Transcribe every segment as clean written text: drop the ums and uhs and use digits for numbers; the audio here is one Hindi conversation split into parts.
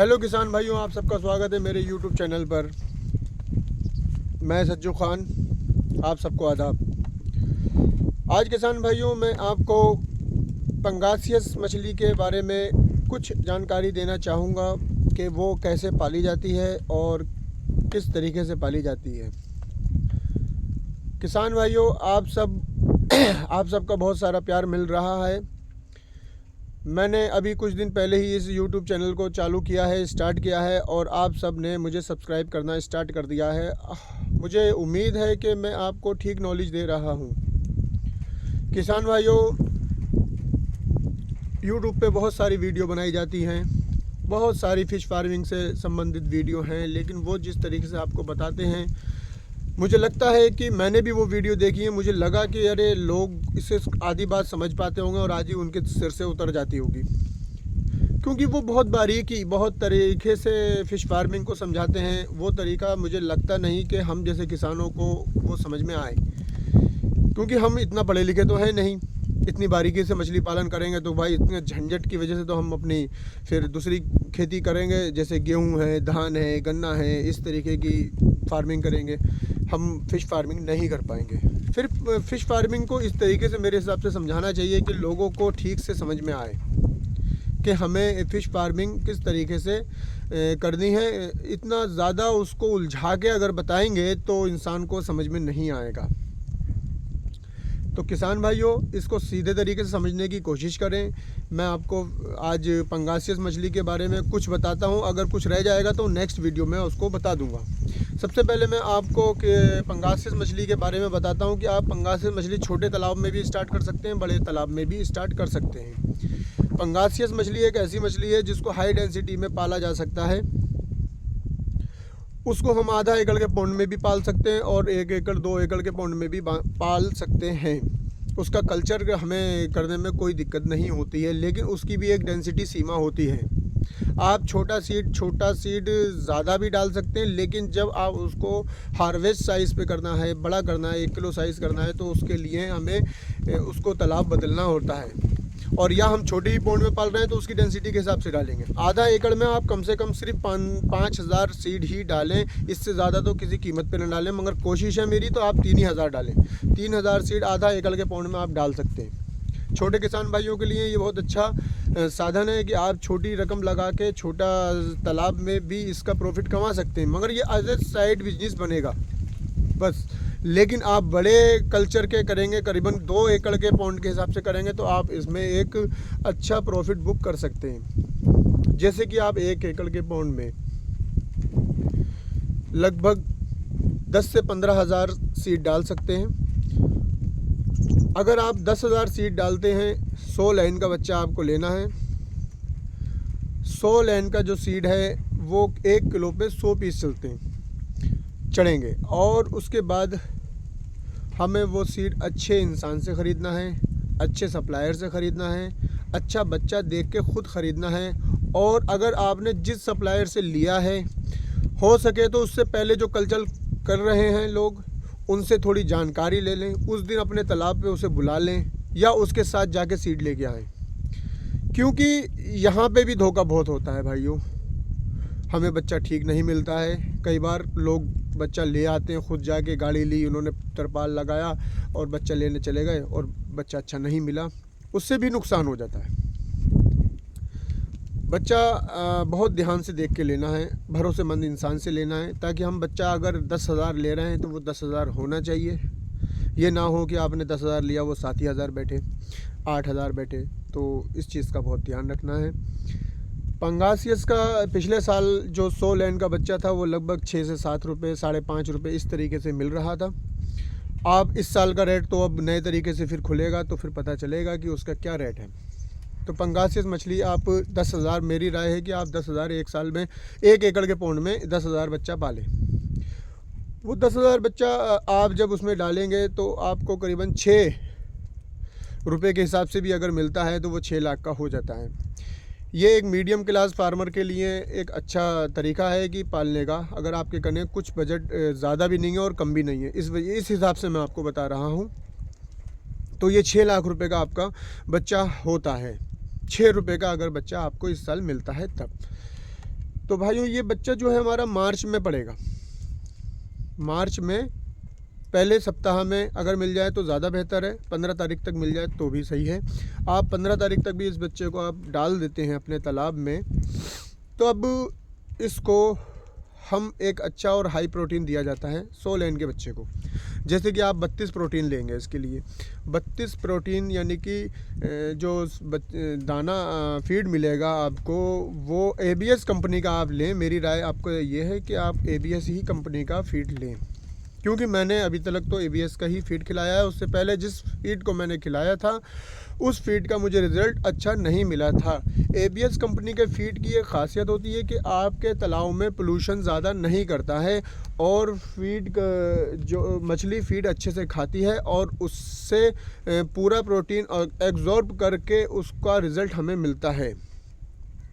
हेलो किसान भाइयों, आप सबका स्वागत है मेरे YouTube चैनल पर। मैं सज्जू खान, आप सबको आदाब। आज किसान भाइयों मैं आपको पंगासियस मछली के बारे में कुछ जानकारी देना चाहूँगा कि वो कैसे पाली जाती है और किस तरीके से पाली जाती है। किसान भाइयों, आप सबका बहुत सारा प्यार मिल रहा है। मैंने अभी कुछ दिन पहले ही इस YouTube चैनल को चालू किया है, स्टार्ट किया है, और आप सब ने मुझे सब्सक्राइब करना स्टार्ट कर दिया है। मुझे उम्मीद है कि मैं आपको ठीक नॉलेज दे रहा हूँ। किसान भाइयों, YouTube पे बहुत सारी वीडियो बनाई जाती हैं, बहुत सारी फ़िश फार्मिंग से संबंधित वीडियो हैं, लेकिन वो जिस तरीके से आपको बताते हैं, मुझे लगता है कि मैंने भी वो वीडियो देखी है। मुझे लगा कि अरे लोग इससे आधी बात समझ पाते होंगे और आधी उनके सिर से उतर जाती होगी, क्योंकि वो बहुत बारीकी, बहुत तरीके से फ़िश फार्मिंग को समझाते हैं। वो तरीका मुझे लगता नहीं कि हम जैसे किसानों को वो समझ में आए, क्योंकि हम इतना पढ़े लिखे तो हैं नहीं। इतनी बारीकी से मछली पालन करेंगे तो भाई इतने झंझट की वजह से तो हम अपनी फिर दूसरी खेती करेंगे, जैसे गेहूं है, धान है, गन्ना है, इस तरीके की फार्मिंग करेंगे। हम फ़िश फार्मिंग नहीं कर पाएंगे। फिर फ़िश फार्मिंग को इस तरीके से मेरे हिसाब से समझाना चाहिए कि लोगों को ठीक से समझ में आए कि हमें फ़िश फार्मिंग किस तरीके से करनी है। इतना ज़्यादा उसको उलझा के अगर बताएंगे तो इंसान को समझ में नहीं आएगा। तो किसान भाइयों, इसको सीधे तरीके से समझने की कोशिश करें। मैं आपको आज पंगासियस मछली के बारे में कुछ बताता हूं। अगर कुछ रह जाएगा तो नेक्स्ट वीडियो में उसको बता दूंगा। सबसे पहले मैं आपको पंगासियस मछली के बारे में बताता हूं कि आप पंगासियस मछली छोटे तालाब में भी स्टार्ट कर सकते हैं, बड़े तालाब में भी स्टार्ट कर सकते हैं। पंगासियस मछली एक ऐसी मछली है जिसको हाई डेंसिटी में पाला जा सकता है। उसको हम आधा एकड़ के पौंड में भी पाल सकते हैं और 1 एकड़ 2 एकड़ के पौंड में भी पाल सकते हैं। उसका कल्चर हमें करने में कोई दिक्कत नहीं होती है, लेकिन उसकी भी एक डेंसिटी सीमा होती है। आप छोटा सीड ज़्यादा भी डाल सकते हैं, लेकिन जब आप उसको हार्वेस्ट साइज़ पे करना है, बड़ा करना है, 1 किलो साइज़ करना है, तो उसके लिए हमें उसको तालाब बदलना होता है। और या हम छोटे ही पौंड में पाल रहे हैं तो उसकी डेंसिटी के हिसाब से डालेंगे। आधा एकड़ में आप कम से कम सिर्फ 5,000 सीड ही डालें, इससे ज़्यादा तो किसी कीमत पे न डालें। मगर कोशिश है मेरी तो आप 3,000 डालें। 3,000 सीड आधा एकड़ के पौंड में आप डाल सकते हैं। छोटे किसान भाइयों के लिए ये बहुत अच्छा साधन है कि आप छोटी रकम लगा के छोटा तालाब में भी इसका प्रॉफिट कमा सकते हैं। मगर ये एज ए साइड बिजनेस बनेगा बस। लेकिन आप बड़े कल्चर के करेंगे, करीबन 2 एकड़ के पौंड के हिसाब से करेंगे, तो आप इसमें एक अच्छा प्रॉफिट बुक कर सकते हैं। जैसे कि आप 1 एकड़ के पौंड में लगभग 10 से 15,000 सीड डाल सकते हैं। अगर आप 10,000 सीड डालते हैं, 100 लाइन का बच्चा आपको लेना है। 100 लाइन का जो सीड है वो 1 किलो पे 100 पीस चढ़ेंगे। और उसके बाद हमें वो सीड अच्छे इंसान से ख़रीदना है, अच्छे सप्लायर से ख़रीदना है, अच्छा बच्चा देख के ख़ुद ख़रीदना है। और अगर आपने जिस सप्लायर से लिया है, हो सके तो उससे पहले जो कल्चर कर रहे हैं लोग, उनसे थोड़ी जानकारी ले लें। उस दिन अपने तालाब पे उसे बुला लें या उसके साथ जाके सीड लेके आएँ, क्योंकि यहाँ पे भी धोखा बहुत होता है भाइयों। हमें बच्चा ठीक नहीं मिलता है। कई बार लोग बच्चा ले आते हैं, खुद जाके गाड़ी ली, उन्होंने तरपाल लगाया और बच्चा लेने चले गए और बच्चा अच्छा नहीं मिला, उससे भी नुकसान हो जाता है। बच्चा बहुत ध्यान से देख के लेना है, भरोसेमंद इंसान से लेना है, ताकि हम बच्चा अगर 10,000 ले रहे हैं तो वो 10,000 होना चाहिए। ये ना हो कि आपने 10,000 लिया, वो 7,000 बैठे, 8,000 बैठे। तो इस चीज़ का बहुत ध्यान रखना है। पंगासियस का पिछले साल जो 100 लैंड का बच्चा था वो लगभग 6 से 7 रुपये, 5.5 रुपये इस तरीके से मिल रहा था। आप इस साल का रेट तो अब नए तरीके से फिर खुलेगा तो फिर पता चलेगा कि उसका क्या रेट है। तो पंगासियस मछली आप 10,000, मेरी राय है कि आप 10,000 एक साल में 1 एकड़ के पौंड में 10,000 बच्चा पालें। वो 10,000 बच्चा आप जब उसमें डालेंगे तो आपको करीबन 6 रुपये के हिसाब से भी अगर मिलता है तो वो 6 लाख का हो जाता है। ये एक मीडियम क्लास फार्मर के लिए एक अच्छा तरीका है कि पालने का। अगर आपके कने कुछ बजट ज़्यादा भी नहीं है और कम भी नहीं है, इस हिसाब से मैं आपको बता रहा हूँ। तो ये 6 लाख रुपए का आपका बच्चा होता है। 6 रुपये का अगर बच्चा आपको इस साल मिलता है तब। तो भाइयों ये बच्चा जो है हमारा मार्च में पड़ेगा। मार्च में पहले सप्ताह में अगर मिल जाए तो ज़्यादा बेहतर है, 15 तारीख तक मिल जाए तो भी सही है। आप 15 तारीख तक भी इस बच्चे को आप डाल देते हैं अपने तालाब में, तो अब इसको हम एक अच्छा और हाई प्रोटीन दिया जाता है 100 लाइन के बच्चे को। जैसे कि आप 32 प्रोटीन लेंगे इसके लिए, 32 प्रोटीन यानी कि जो दाना फीड मिलेगा आपको वो ABS कंपनी का आप लें। मेरी राय आपको ये है कि आप ABS ही कंपनी का फीड लें, क्योंकि मैंने अभी तक तो ABS का ही फीड खिलाया है। उससे पहले जिस फीड को मैंने खिलाया था उस फीड का मुझे रिज़ल्ट अच्छा नहीं मिला था। ABS कंपनी के फीड की एक ख़ासियत होती है कि आपके तालाब में पोल्यूशन ज़्यादा नहीं करता है और फीड जो मछली फीड अच्छे से खाती है और उससे पूरा प्रोटीन एब्जॉर्ब करके उसका रिज़ल्ट हमें मिलता है।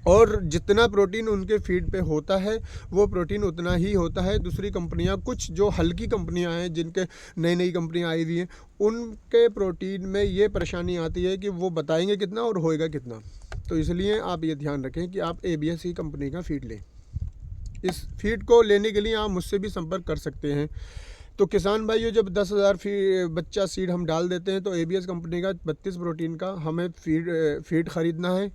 और जितना प्रोटीन उनके फीड पे होता है वो प्रोटीन उतना ही होता है। दूसरी कंपनियां, कुछ जो हल्की कंपनियां हैं जिनके नई कंपनियां आई हुई हैं, उनके प्रोटीन में ये परेशानी आती है कि वो बताएंगे कितना और होएगा कितना। तो इसलिए आप ये ध्यान रखें कि आप ABS ही कंपनी का फीड लें। इस फीड को लेने के लिए आप मुझसे भी संपर्क कर सकते हैं। तो किसान भाइयों, जब 10,000 बच्चा सीड हम डाल देते हैं तो ABS कंपनी का 32 प्रोटीन का हमें फीड ख़रीदना है।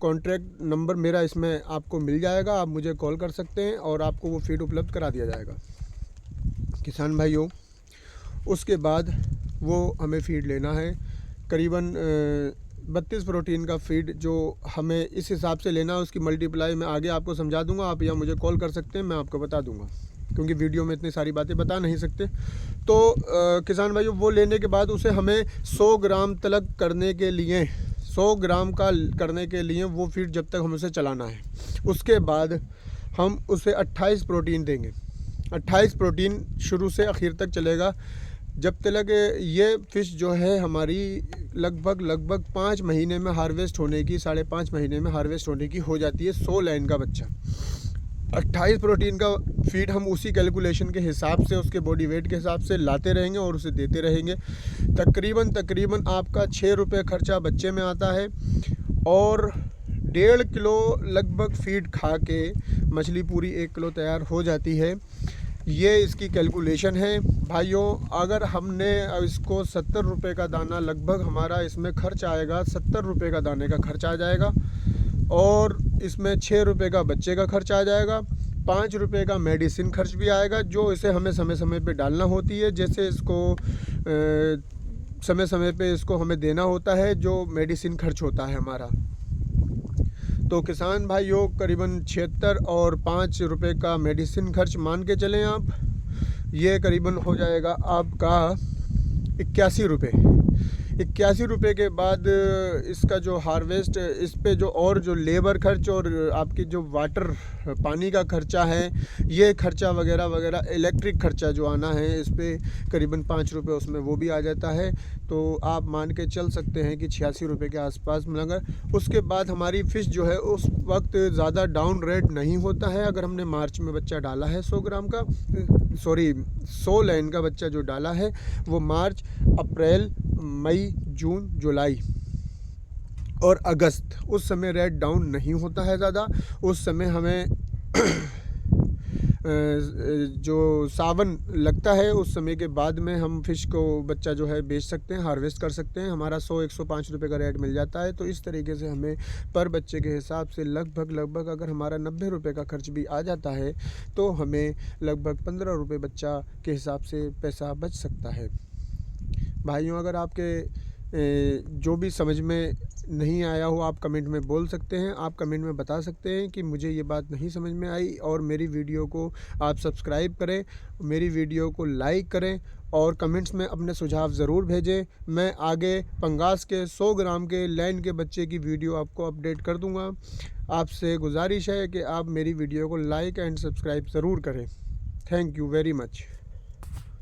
कॉन्ट्रैक्ट नंबर मेरा इसमें आपको मिल जाएगा, आप मुझे कॉल कर सकते हैं और आपको वो फीड उपलब्ध करा दिया जाएगा किसान भाइयों। उसके बाद वो हमें फीड लेना है करीबन 32 प्रोटीन का फीड, जो हमें इस हिसाब से लेना है। उसकी मल्टीप्लाई मैं आगे आपको समझा दूंगा, आप या मुझे कॉल कर सकते हैं, मैं आपको बता दूंगा, क्योंकि वीडियो में इतनी सारी बातें बता नहीं सकते। तो किसान भाइयों, वो लेने के बाद उसे हमें 100 ग्राम तलक करने के लिए 100 ग्राम का करने के लिए वो फीड जब तक हम उसे चलाना है। उसके बाद हम उसे 28 प्रोटीन देंगे। 28 प्रोटीन शुरू से आखिर तक चलेगा, जब तक ये फ़िश जो है हमारी लगभग 5 महीने में हार्वेस्ट होने की, 5.5 महीने में हार्वेस्ट होने की हो जाती है 100 लाइन का बच्चा। 28 प्रोटीन का फीड हम उसी कैलकुलेशन के हिसाब से, उसके बॉडी वेट के हिसाब से लाते रहेंगे और उसे देते रहेंगे। तकरीबन आपका 6 रुपये खर्चा बच्चे में आता है और 1.5 किलो लगभग फीड खा के मछली पूरी 1 किलो तैयार हो जाती है। ये इसकी कैलकुलेशन है भाइयों। अगर हमने इसको 70 रुपये का दाना, लगभग हमारा इसमें खर्च आएगा 70 रुपये का दाने का खर्च आ जाएगा और इसमें 6 रुपये का बच्चे का खर्च आ जाएगा, 5 रुपये का मेडिसिन खर्च भी आएगा, जो इसे हमें समय समय पे डालना होती है। जैसे इसको समय समय पे इसको हमें देना होता है, जो मेडिसिन खर्च होता है हमारा। तो किसान भाइयों, करीबन 76 और 5 रुपये का मेडिसिन खर्च मान के चलें आप, ये करीबन हो जाएगा आपका 81 रुपये। 81 रुपये के बाद इसका जो हार्वेस्ट, इस पे जो और जो लेबर खर्च और आपकी जो वाटर पानी का खर्चा है, ये खर्चा वगैरह इलेक्ट्रिक खर्चा जो आना है, इस पे करीबन 5 रुपये उसमें वो भी आ जाता है। तो आप मान के चल सकते हैं कि 86 रुपये के आसपास मिलेगा। उसके बाद हमारी फ़िश जो है उस वक्त ज़्यादा डाउन रेट नहीं होता है। अगर हमने मार्च में बच्चा डाला है 100 लाइन का बच्चा जो डाला है, वो मार्च, अप्रैल, मई, जून, जुलाई और अगस्त, उस समय रेट डाउन नहीं होता है ज़्यादा। उस समय हमें जो सावन लगता है, उस समय के बाद में हम फ़िश को बच्चा जो है बेच सकते हैं, हार्वेस्ट कर सकते हैं। हमारा 100-105 रुपये का रेट मिल जाता है। तो इस तरीके से हमें पर बच्चे के हिसाब से लगभग अगर हमारा 90 रुपये का खर्च भी आ जाता है तो हमें लगभग 15 रुपये बच्चा के हिसाब से पैसा बच सकता है। भाइयों, अगर आपके जो भी समझ में नहीं आया हो, आप कमेंट में बोल सकते हैं। आप कमेंट में बता सकते हैं कि मुझे ये बात नहीं समझ में आई, और मेरी वीडियो को आप सब्सक्राइब करें, मेरी वीडियो को लाइक करें और कमेंट्स में अपने सुझाव ज़रूर भेजें। मैं आगे पंगास के 100 ग्राम के लाइन के बच्चे की वीडियो आपको अपडेट कर दूंगा। आपसे गुजारिश है कि आप मेरी वीडियो को लाइक एंड सब्सक्राइब ज़रूर करें। Thank you very much.